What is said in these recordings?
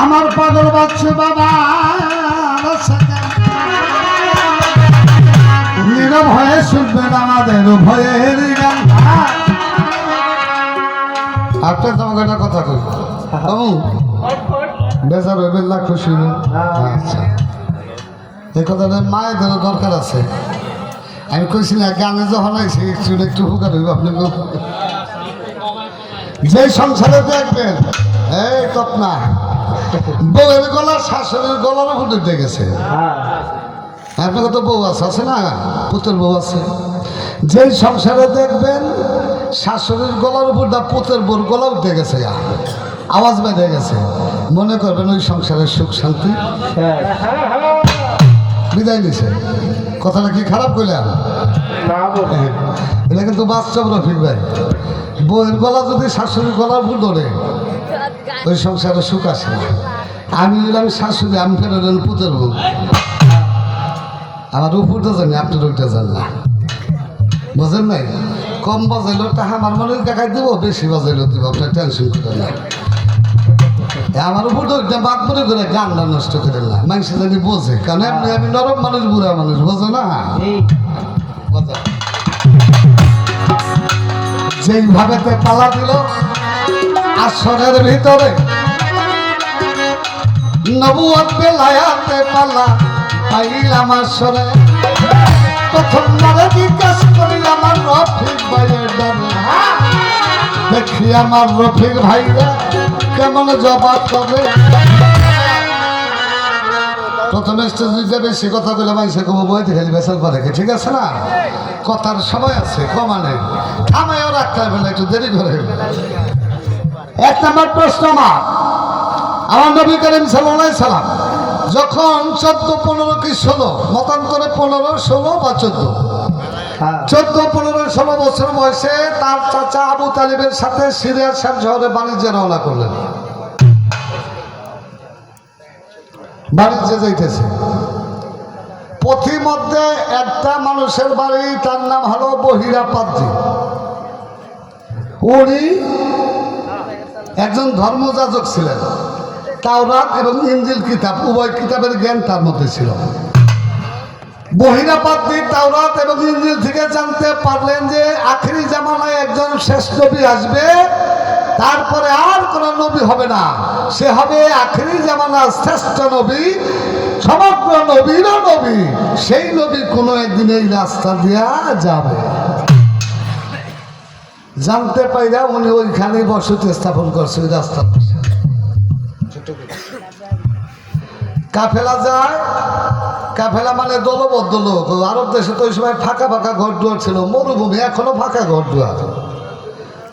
আমার পাগল বাচ্চু বাবা নীরব হয়ে শুনবেন আমাদের ভয়ের গান। আপনার তোমাকে একটা কথা কই বেজার হইবেন না, খুশি হইবেন। আচ্ছা, এই কথাটা মায়েদেরও দরকার আছে। আমি কইছি না গানে যখন আইসি একটু হুকার হইব আপনাকে। যে সংসারে দেখবেন এই তপনা বউয়ের গলা শাশুড়ির গলার উপর উঠে গেছে। আপনাকে তো বউ আছে না, পুতের বউ আছে। যেই সংসারে দেখবেন শাশুড়ির গলার উপর দা পুতের বউর গলা উঠে গেছে, আওয়াজ বেঁধে গেছে, মনে করবেন ওই সংসারের সুখ শান্তি বিদায় নিছে। কথাটা কি খারাপ কইলাম? এটা কিন্তু বাস্তব রফিক ভাই। বউয়ের গলা যদি শাশুড়ির গলার উপর ধরে ওই সংসারে সুখ আসে না। আমি বললাম শাশুড়ি, আমি ফেরেন পুতের বউ, আমার উপরটা জানি আপনার ওইটা জান না, বুঝেন নাই? কম বাজাইলেও টাকা আমার মনে দেখাই দিব, বেশি বাজাইলেও দিব, আপনার টেনশন করেন না। আমার উপর তো বাদ মনে করে গানটা নষ্ট করেন না, মানুষ জানি বোঝে। কারণ আপনি আমি নরম মানুষ, বুড়া মানুষ, বোঝে না? যেইভাবে পালা দিল আসরের ভিতরে, নবুয়ত বেলায়াতে পালা পাইলাম আসরে। প্রথম বারে জিজ্ঞেস করি আমার রফিক ভাইয়ের দাবি, দেখি আমার রফিক ভাইরা কেমন জবাব করে। প্রথমে স্টেজে বেশি কথা বলে মানুষে কমো বই দেখে বেসাল পরে, ঠিক আছে না? কথার সময় আছে, কমানে থামায়ও রাখতে হবে না, একটু দেরি করে। এক নম্বর প্রশ্ন, আমার নবী করিম সাল্লাল্লাহু আলাইহি সাল্লাম যখন 14, 15 কি 16, মতান্তরে 15, 16 বা 14, 14, 15, 16 বছর বয়সে তার চাচা আবু তালিবের সাথে সিরিয়ার শাম শহরে বাণিজ্যে রওনা করলেন। বাণিজ্যে যাইতেছে, পথিমধ্যে একটা মানুষের বাড়ি, তার নাম হলো বহিরা পাদ্রী। উনি একজন ধর্মযাজক ছিলেন। তাওরাত এবং ইনজিল কিতাব উভয় কিতাবের জ্ঞান তার মধ্যে ছিল। বহিরা পাদ্রী তাওরাত এবং ইনজিল থেকে জানতে পারলেন যে আখিরি জামানায় একজন শেষ নবী আসবে, তারপরে আর কোন নবী হবে না, সে হবে আখিরি জামানার শ্রেষ্ঠ নবী, সমগ্র নবীরও নবী। সেই নবী কোনো একদিন এই রাস্তা দিয়া যাবে। জানতে পাইরা উনি ওইখানে বসতি স্থাপন করছে, ওই রাস্তা। কাফেলা যায়, কাফেলা মানে দলবদ্ধ লোক। আরব দেশে তো ওই সময় ফাঁকা ফাঁকা ঘর দুয়ার ছিল, মরুভূমি, এখনো ফাঁকা ঘর দুয়ার।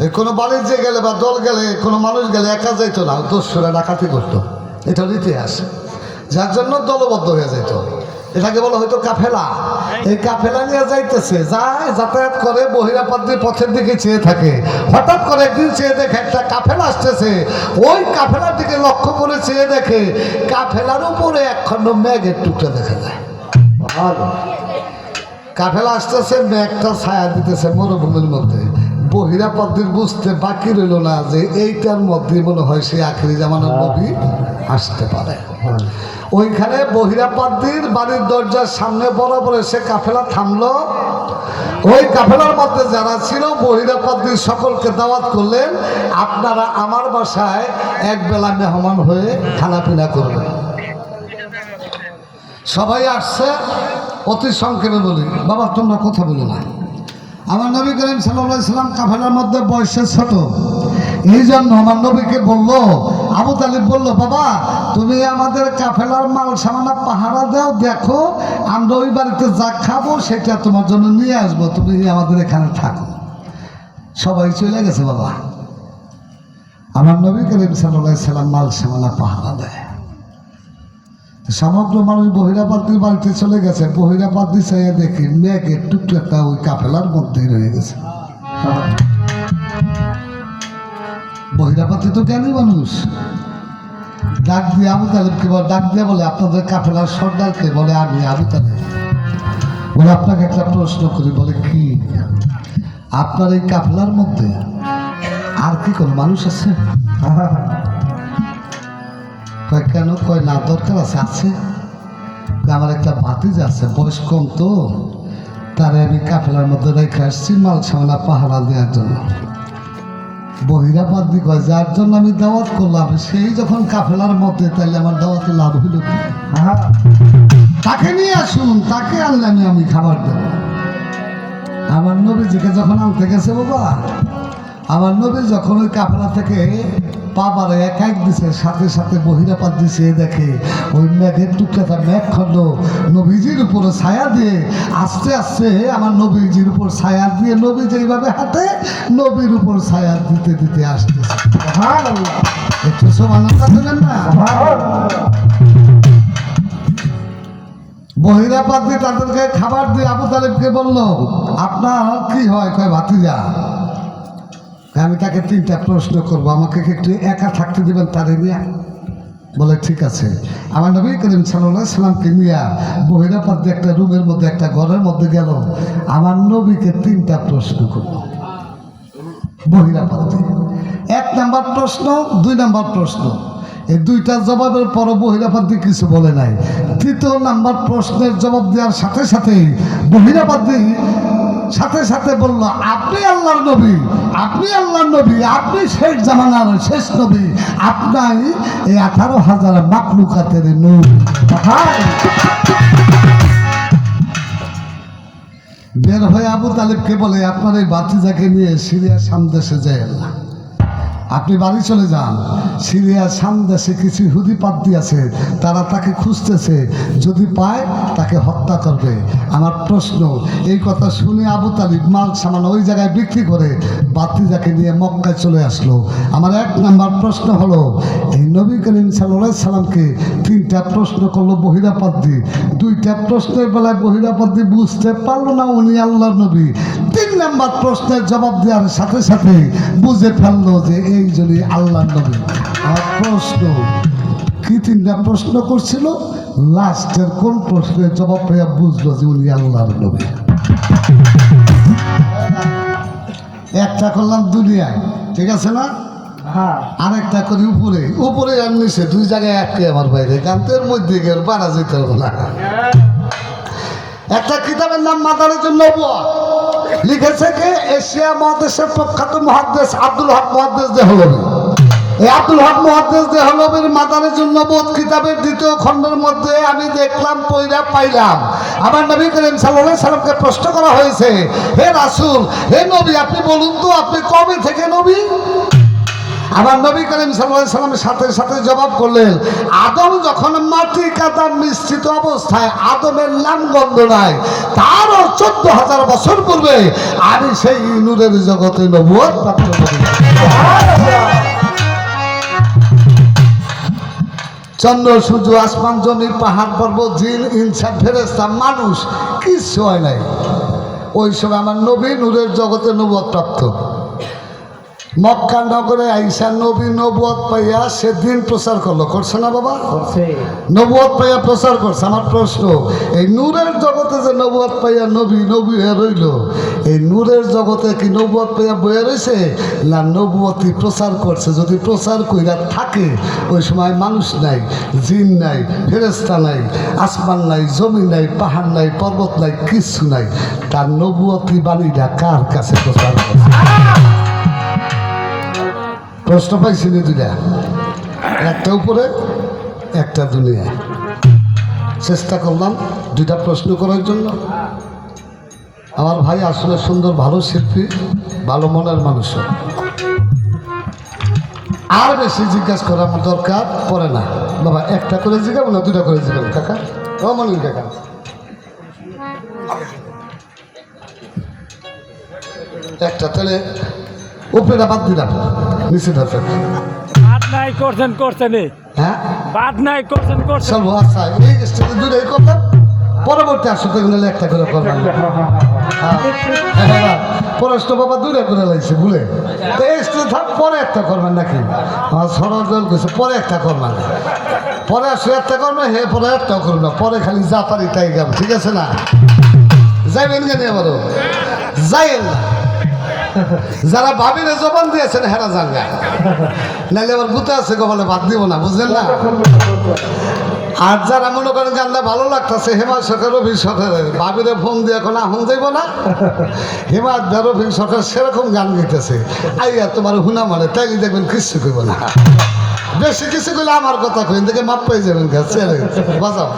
এই কোনো বাণিজ্যে গেলে বা দল গেলে, কোনো মানুষ গেলে একা যাইতো না, দস্যুরা ডাকাতি করতো, এটা ইতিহাস। যার জন্য দলবদ্ধ হয়ে যেত, এটাকে বলা হয়তো কাফেলা। এই কাফেলা নিয়ে যাইতেছে, যায় যাতায়াত করে, বহিরা পাদ্রী পথের দিকে চেয়ে থাকে। হঠাৎ করে একদিন চেয়ে দেখে একটা কাফেলা আসতেছে। ওই কাফেলার দিকে লক্ষ্য করে চেয়ে দেখে কাফেলার উপরে একখণ্ড মেঘের টুকরা দেখা যায়। কাফেলা আসতেছে, মেঘটা ছায়া দিতেছে মরুভূমির মধ্যে। বহিরা পাদ্রীর বুঝতে বাকি রইল না যে এইটার মধ্যে মনে হয় সে আখিরি জামানার নবী আসতে পারে। ওইখানে বহিরা পাদ্রীর বাড়ির দরজার সামনে বরাবর এসে কাফেলা থামলো। ওই কাফেলার মধ্যে যারা ছিল বহিরা পাদ্রী সকলকে দাওয়াত করলেন, আপনারা আমার বাসায় একবেলা মেহমান হয়ে খানা পিনা করবেন। সবাই আসছে। অতি সংক্ষেপে বলি, বাবা তোমরা কথা বলো না। আমার নবী করিম সাল্লাল্লাহু আলাইহি সাল্লাম কাফেলার মধ্যে বয়সে ছোট, এই জন্য আমার নবীকে বললো, আবু তালিব বলল, বাবা তুমি আমাদের কাফেলার মাল সামানা পাহারা দাও, দেখো আমরা ওই বাড়িতে যা খাবো সেটা তোমার জন্য নিয়ে আসবো, তুমি আমাদের এখানে থাকো। সবাই চলে গেছে বাবা। আমার নবী করিম সাল্লাল্লাহু আলাইহি সাল্লাম মাল সামানা পাহারা দেয়। সমগ্র মানুষ বহিরা পাদ্রীর বাড়িতে চলে গেছে। বহিরা পাদ্রী চাইয়া দেখি মেঘের টুকটাটা ওই কাফেলার মধ্যেই রয়ে গেছে। বহিরা পাদ্রী তো জ্ঞানী মানুষ, ডাক দিয়ে আবু তালেবকে বলে, ডাক দিয়ে বলে, আপনাদের কাফেলার সর্দারকে বলে, আমি আবু তালেব। বলে আপনাকে একটা প্রশ্ন করি। বলে কি? আপনার এই কাফেলার মধ্যে আর কি কোনো মানুষ আছে? কয় কেন? কয় না, দরকার আছে। আছে, আমার একটা ভাতিজা আছে, বয়স কম তো, তারে আমি কাফেলার মধ্যে রেখে আসছি মাল সামলা পাহারা দেওয়ার জন্য। বহিরা পাদ্রি কয় যার জন্য আমি দাওয়াত করলাম সেই যখন কাফেলার মধ্যে, তাইলে আমার দাওয়াতে লাভ হইল কি? তাকে নিয়ে আসুন, তাকে আনলে আমি খাবার দেব। আমার নবীজিকে যখন আনতে গেছে বাবা, আমার নবী যখন ওই কাফেলা থেকে পাবারে এক দিছে, সাথে সাথে বহিরাপাত দিছে, দেখে ওই মেঘের টুকরাটা মেঘ খন্ড নবীজির উপরে ছায়া দিয়ে আস্তে আস্তে আমার নবীজির উপর ছায়া দিয়ে নবী যেইভাবে হাঁটে নবীর উপর ছায়া দিতে দিতে আসতেছে। একটু সুবহানাল্লাহ বলেন না। বহিরাপাত দিয়ে তাদেরকে খাবার দিয়ে আবু তালেবকে বলল, আপনার কি হয়? কয় ভাতিজা। আমি তাকে 3টা প্রশ্ন করবো, আমাকে একটু একা থাকতে দেবেন তারে নিয়ে? বলে ঠিক আছে। আমার নবী করিম সাল্লাল্লাহু আলাইহি সাল্লামকে নিয়ে বহিরাপাত দিয়ে একটা রুমের মধ্যে, একটা ঘরের মধ্যে গেল। আমার নবীকে 3টা প্রশ্ন করল বহিরাপাত দিয়ে। 1 নাম্বার প্রশ্ন, 2 নাম্বার প্রশ্ন। এই 2টা জবাবের পরও বহিরাপাত দিয়ে কিছু বলে নাই। 3য় নাম্বার প্রশ্নের জবাব দেওয়ার সাথে সাথে বহিরাপাত দিয়ে সাথে সাথে বলল, আপনি আল্লাহর নবী, আপনি আল্লাহর নবী, আপনি শেষ জামানার শেষ নবী, আপনাই এই 18,000 মাখলুকাতের নূর। বের হয়ে আবু তালেবকে বলে, আপনার এই ভাতিজাকে নিয়ে সিরিয়া শাম দেশে যায় না, আপনি বাড়ি চলে যান। সিরিয়া শাম দেশে কিছু ইহুদি পাদ্রী আছে, তারা তাকে খুঁজতেছে, যদি পায় তাকে হত্যা করবে। আমার প্রশ্ন, এই কথা শুনে আবু তালিব মাল সামান ওই জায়গায় বিক্রি করে ভাতিজাকে নিয়ে মক্কায় চলে আসলো। আমার 1 নাম্বার প্রশ্ন হলো, এই নবী করিম সাল্লাল্লাহু আলাইহি সাল্লামকে 3টা প্রশ্ন করলো বহিরাপাদ্রী, 2টা প্রশ্নের বেলায় বহিরাপাদ্রী বুঝতে পারলো না উনি আল্লাহর নবী। 3 নাম্বার প্রশ্নের জবাব দেওয়ার সাথে সাথে বুঝে ফেললো যে এই জন্যই আল্লাহর নবী। আমার প্রশ্ন, কি 3টা প্রশ্ন করছিল, লাস্টের কোন প্রশ্নের জবাব পেয়ে বুঝলো যে উনি আল্লাহর নবী? একটা করলাম দুনিয়ায়, ঠিক আছে না? আরেকটা করি উপরে, উপরে আর নিচে 2 জায়গায় আটকে আমার বাইরে, গান্তের মধ্যে গেল বাড়া যেতে হবে না। একটা কিতাবের নাম মাদারিজুন নবুওয়া, লিখেছে কে? এশিয়া মহাদেশের প্রখ্যাত মুহাদ্দিস আব্দুল হক মুহাদ্দিস দেহলভী। এই আব্দুল হক মুহাদ্দিস দেহলভীর মাদারিজুন নবুওয়া কিতাবের 2য় খণ্ডের মধ্যে আমি দেখলাম, পয়রা পাইলাম, আমার নবী করিম সাল্লাল্লাহু আলাইহি সাল্লামকে প্রশ্ন করা হয়েছে, হে রাসূল, হে নবী, আপনি বলুন তো আপনি কবে থেকে নবী? আমার নবী করিম সাল্লাল্লাহু আলাইহি সাল্লামের সাথে সাথে জবাব করলেন, আদম যখন মাটি কাদা মিশ্রিত অবস্থায়, আদমের নাম গন্ধ নাই, তারও 14,000 বছর পূর্বে আমি সেই নূরের জগতে নবুয়ত প্রাপ্ত করি। চন্দ্র সূর্য আসমান জমি পাহাড় পর্বত জিন ইনসান ফেরেশতা মানুষ কিছু হয় নাই, ওই সময় আমার নবী নূরের জগতে নবুয়ত প্রাপ্ত। মক্কা নগরে আইসা নবী নবুয়ত পাইয়া সেদিন প্রচার করলো, করছে না বাবা? নবুয়ত পাইয়া প্রচার করছে। আমার প্রশ্ন, এই নূরের জগতে যে নবুয়ত পাইয়া নবী নবী হয়ে রইল, এই নূরের জগতে কি নবুয়ত পাইয়া বয়ে রয়েছে না নবুয়তই প্রচার করছে? যদি প্রচার কইরা থাকে, ওই সময় মানুষ নাই, জিন নাই, ফেরেশতা নাই, আসমান নাই, জমি নাই, পাহাড় নাই, পর্বত নাই, কিছু নাই, তার নবুয়তি বাণীটা কার কাছে প্রচার করছে? প্রশ্ন পাইছিলি 2টা, একটা উপরে একটা দুনিয়ায়। চেষ্টা করলাম 2টা প্রশ্ন করার জন্য। আমার ভাই আসলে সুন্দর, ভালো শিল্পী, ভালো মনের মানুষ। আর বেশি জিজ্ঞাসা করা আমার দরকার পড়ে না বাবা। একটা করে জিজ্ঞাবো না 2টা করে জিজ্ঞাবো কাকা? ও মনির কাকা, একটা তাহলে উপরে বাদ দিলাম, নিচে ধরছেন নাই করছেন করছেন, হ্যাঁ বাদ নাই করছেন করছেন। চলবো। আচ্ছা, এই স্টেজে 2টাই করলাম, পরবর্তী আসতে গেলে একটা করে করলাম। পরষ্ট বাবা 2টা করে লাগছে ভুলে, তো এই স্টেজে থাক, পরে একটা করবেন নাকি? আমার সরল জল গেছে, পরে একটা করবেন, পরে আসলে একটা করবেন, হে পরে একটাও করবেন না, পরে খালি যা পারি তাই গাম, ঠিক আছে না? যাইবেন কেন আবারও? যাইয়েন না, যারা ভাবিরে জবান দিয়েছেন হেরা জাঙ্গা, নাহলে আবার গুতে আছে কপালে বাদ দিব না, বুঝলেন না? আর যারা মনে করেন গানটা ভালো লাগতেছে হেমা সরকার, রবি সরকারের ভাবিরে ফোন দিয়ে এখন আহন যাইব না, হেমা রবি সরকার সেরকম গান গাইতেছে, আইয়া তোমার হুনা মানে তাইলে দেখবেন কিছু কইব না, বেশি কিছু কইলে আমার কথা কইন দেখে মাপ পাই যাবেন গাছ বাজাও।